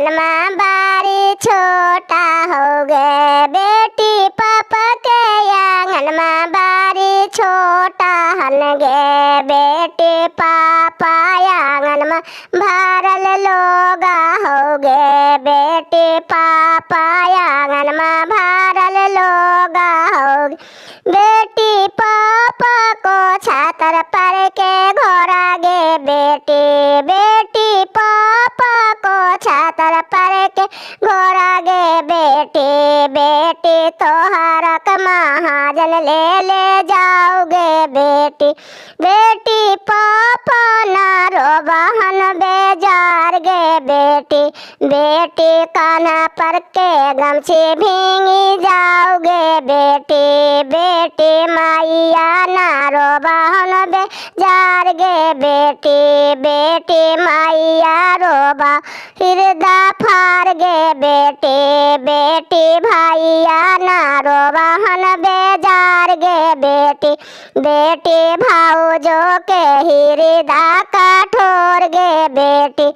आंगन में बारी छोटा हो गे बेटी पापा के आंगन में बारी छोटा हन गे बेटी पापा आंगन में भरल लोगा हो गे बेटी पापा आंगन में भरल लोगा हो गे बेटी पापा को छातर पर के घोरा गे बेटी बेटी पापा को छातर पर के घोरा गे बेटी बेटी तोहरक महाजन ले जाओगे बेटी बेटी पापा ना रो बहन बेजार गे बेटी बेटी कान्हा पर के गमछे भींगी जाओगे बेटी बेटी माइया ना रो बहन बेजार गे बेटी बेटी माइया रोबा हृदय फार गे बेटी बेटी भाइया ना रो बहन बेजार गे बेटी बेटी भाऊजो के हृदय कठोर गे बेटी।